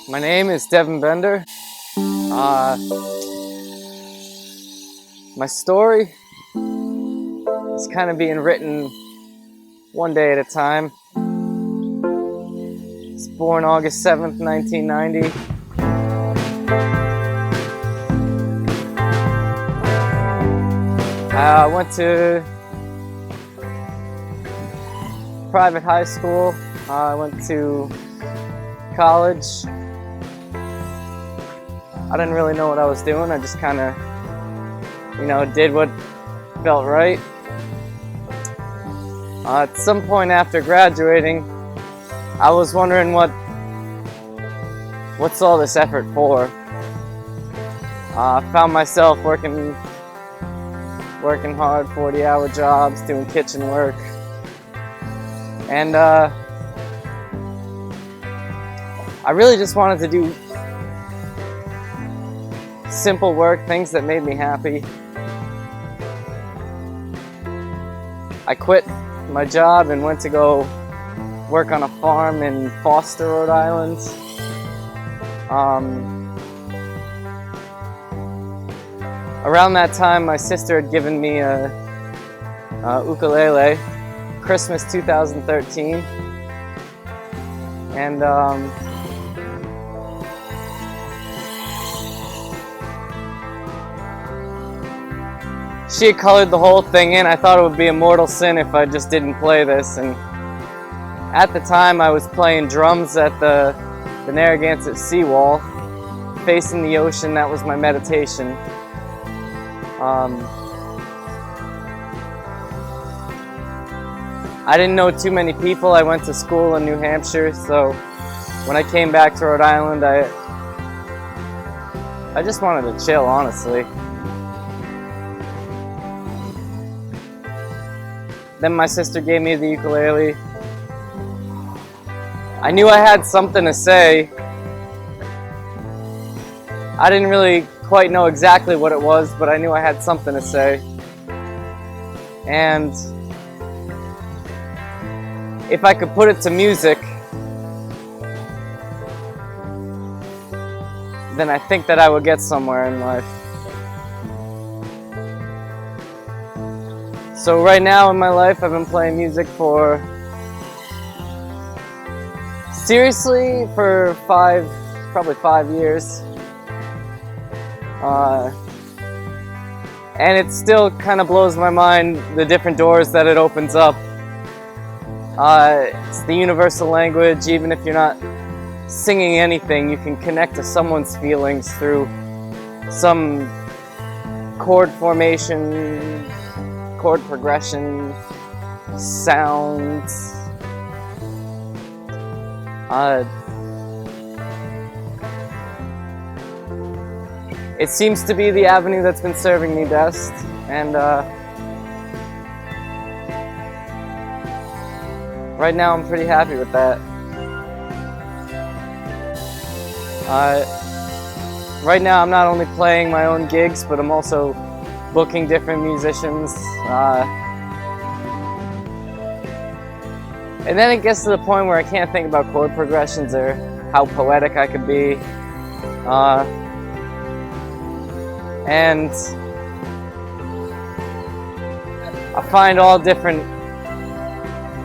My name is Devin Bender. My story is kind of being written one day at a time. I was born August 7th, 1990. I went to private high school. I went to college. I didn't really know what I was doing. I just kind of, did what felt right. At some point after graduating, I was wondering what's all this effort for? I found myself working hard, 40-hour jobs, doing kitchen work. And I really just wanted to do simple work, things that made me happy. I quit my job and went to go work on a farm in Foster, Rhode Island. Around that time, my sister had given me a ukulele, Christmas 2013, and she had colored the whole thing in. I thought it would be a mortal sin if I just didn't play this. And at the time, I was playing drums at the Narragansett seawall, facing the ocean. That was my meditation. I didn't know too many people. I went to school in New Hampshire, so when I came back to Rhode Island, I just wanted to chill, honestly. Then my sister gave me the ukulele. I knew I had something to say. I didn't really quite know exactly what it was, but I knew I had something to say. And if I could put it to music, then I think that I would get somewhere in life. So right now in my life, I've been playing music for probably 5 years. And it still kind of blows my mind, the different doors that it opens up. It's the universal language. Even if you're not singing anything, you can connect to someone's feelings through some chord formation, chord progression, sounds. It seems to be the avenue that's been serving me best, and right now I'm pretty happy with that. Right now I'm not only playing my own gigs, but I'm also booking different musicians. And then it gets to the point where I can't think about chord progressions or how poetic I could be. And I find all different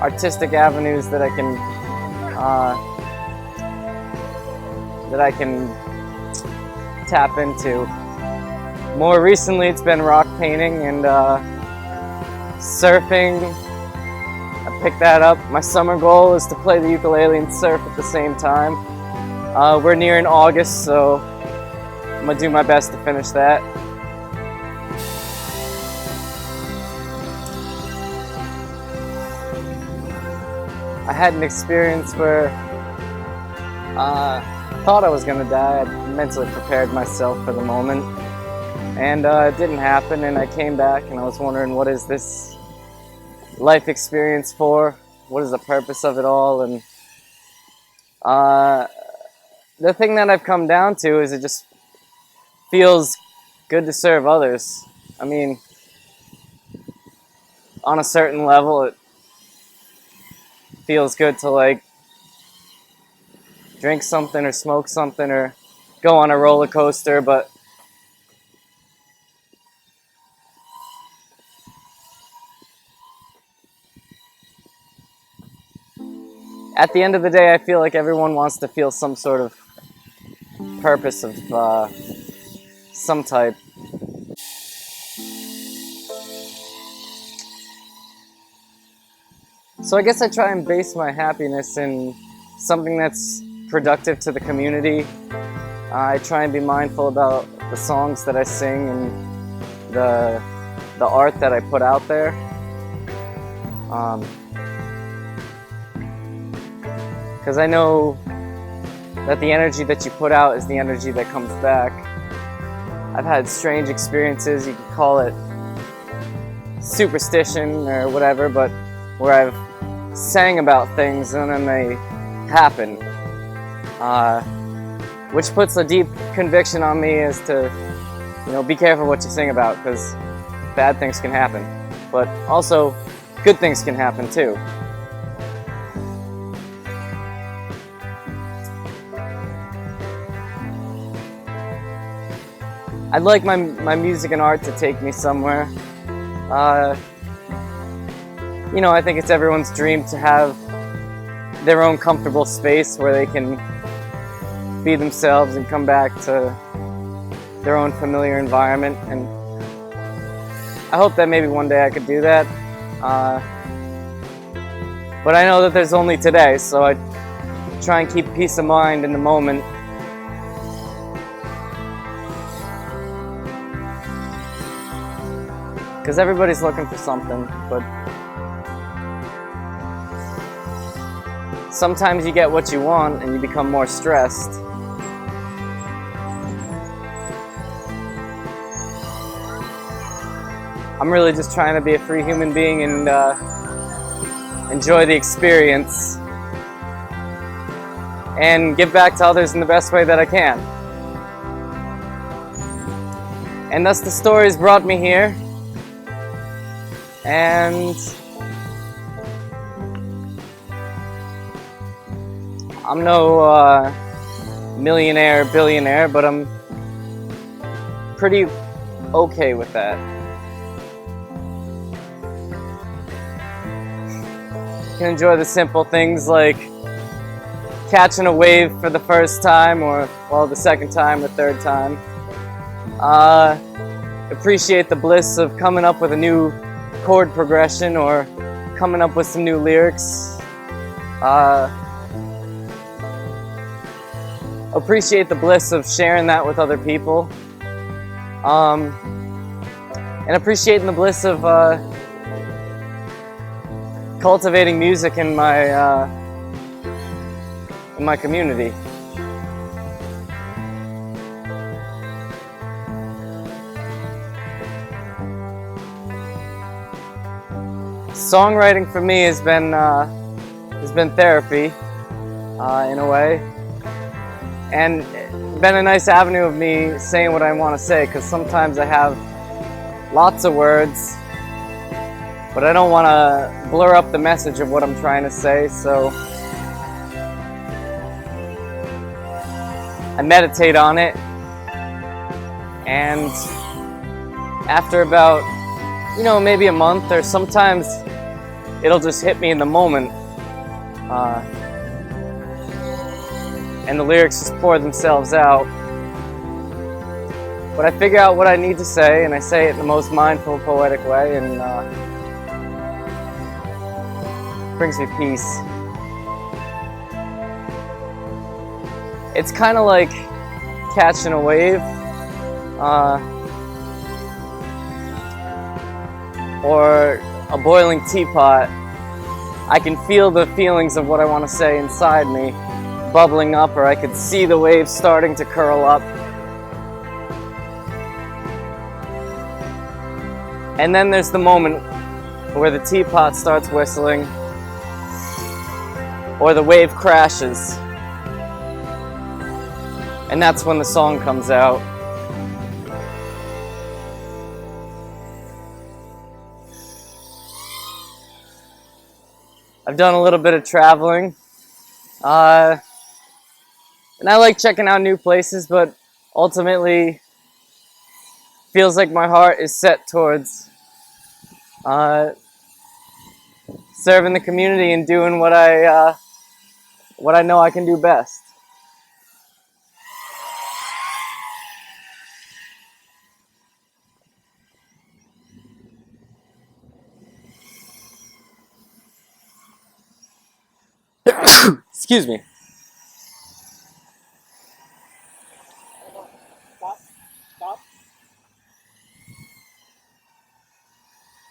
artistic avenues that I can tap into. More recently, it's been rock painting and surfing. I picked that up. My summer goal is to play the ukulele and surf at the same time. We're nearing August, so I'm gonna do my best to finish that. I had an experience where I thought I was gonna die. I mentally prepared myself for the moment, and it didn't happen. And I came back, and I was wondering, what is this life experience for? What is the purpose of it all? And the thing that I've come down to is it just feels good to serve others. I mean, on a certain level, it feels good to drink something or smoke something or go on a roller coaster, but at the end of the day, I feel like everyone wants to feel some sort of purpose of some type. So I guess I try and base my happiness in something that's productive to the community. I try and be mindful about the songs that I sing and the art that I put out there. Because I know that the energy that you put out is the energy that comes back. I've had strange experiences, you could call it superstition or whatever, but where I've sang about things and then they happen. Which puts a deep conviction on me as to, be careful what you sing about, because bad things can happen. But also, good things can happen too. I'd like my music and art to take me somewhere. I think it's everyone's dream to have their own comfortable space where they can be themselves and come back to their own familiar environment. And I hope that maybe one day I could do that. But I know that there's only today, so I try and keep peace of mind in the moment. Because everybody's looking for something, but sometimes you get what you want and you become more stressed. I'm really just trying to be a free human being and enjoy the experience and give back to others in the best way that I can. And thus the stories brought me here. And I'm no millionaire, billionaire, but I'm pretty okay with that. You can enjoy the simple things like catching a wave for the first time, or the second time or third time. Appreciate the bliss of coming up with a new chord progression or coming up with some new lyrics. Appreciate the bliss of sharing that with other people. And appreciating the bliss of cultivating music in my community. Songwriting for me has been therapy in a way, and been a nice avenue of me saying what I want to say, because sometimes I have lots of words, but I don't want to blur up the message of what I'm trying to say, so I meditate on it, and after about maybe a month, or sometimes it'll just hit me in the moment, and the lyrics just pour themselves out. But I figure out what I need to say, and I say it in the most mindful, poetic way, and brings me peace. It's kind of like catching a wave, or a boiling teapot. I can feel the feelings of what I want to say inside me bubbling up, or I could see the waves starting to curl up. And then there's the moment where the teapot starts whistling, or the wave crashes. And that's when the song comes out. I've done a little bit of traveling. And I like checking out new places, but ultimately feels like my heart is set towards serving the community and doing what I know I can do best. Excuse me. Stop.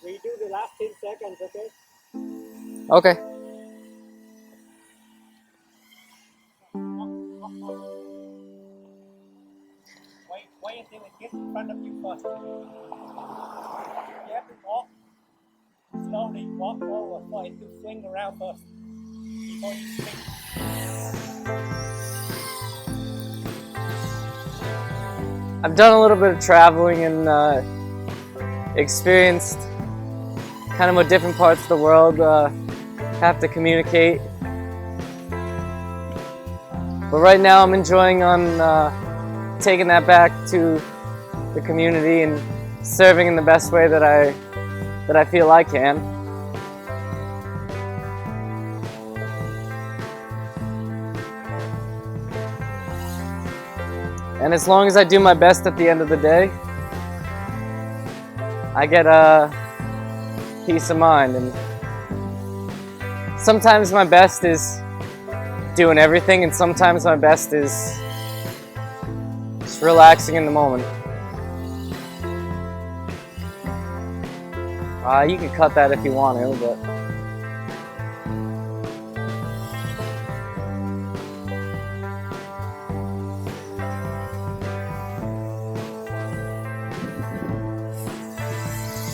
Redo the last 10 seconds, okay? Okay. Wait until it gets in front of you first. You have to walk slowly, walk forward for it to swing around first before you spin. I've done a little bit of traveling and experienced kind of what different parts of the world have to communicate. But right now I'm enjoying on taking that back to the community and serving in the best way that I feel I can. And as long as I do my best at the end of the day, I get a peace of mind. And sometimes my best is doing everything, and sometimes my best is just relaxing in the moment. You can cut that if you want to, but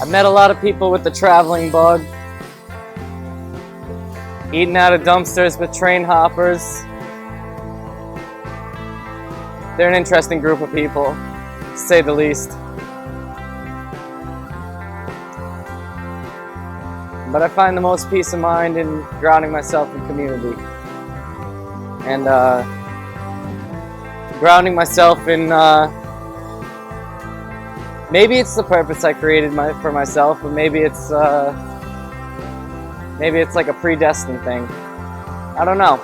I've met a lot of people with the traveling bug, eating out of dumpsters with train hoppers. They're an interesting group of people, to say the least. But I find the most peace of mind in grounding myself in community. And grounding myself in maybe it's the purpose I created for myself, but maybe it's like a predestined thing. I don't know.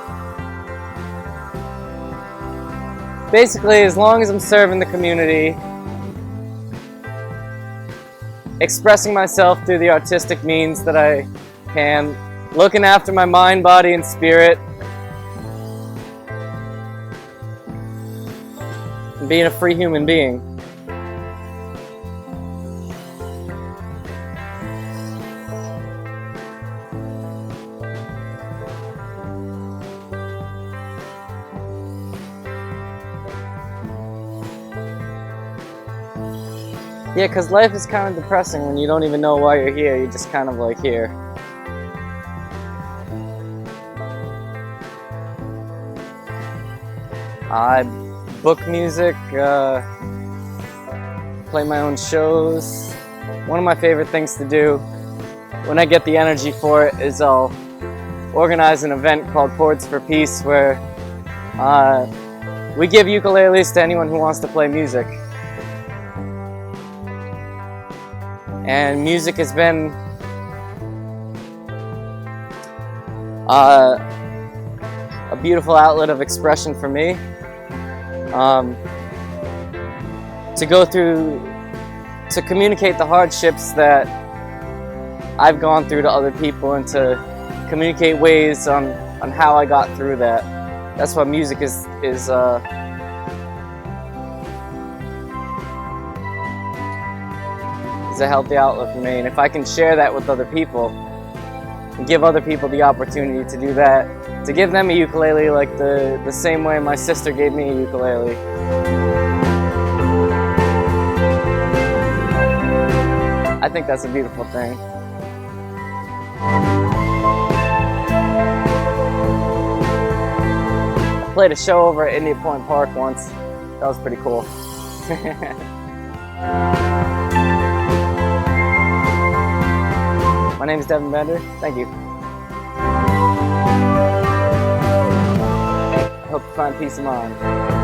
Basically, as long as I'm serving the community, expressing myself through the artistic means that I can, looking after my mind, body, and spirit, and being a free human being. Yeah, because life is kind of depressing when you don't even know why you're here. You're just kind of like here. I book music, play my own shows. One of my favorite things to do when I get the energy for it is I'll organize an event called Chords for Peace, where we give ukuleles to anyone who wants to play music. And music has been a beautiful outlet of expression for me. To communicate the hardships that I've gone through to other people, and to communicate ways on how I got through that. That's why music is a healthy outlet for me. And if I can share that with other people and give other people the opportunity to do that, to give them a ukulele like the same way my sister gave me a ukulele. I think that's a beautiful thing. I played a show over at Indian Point Park once. That was pretty cool. My name is Devin Bender. Thank you. I hope hope you find peace of mind.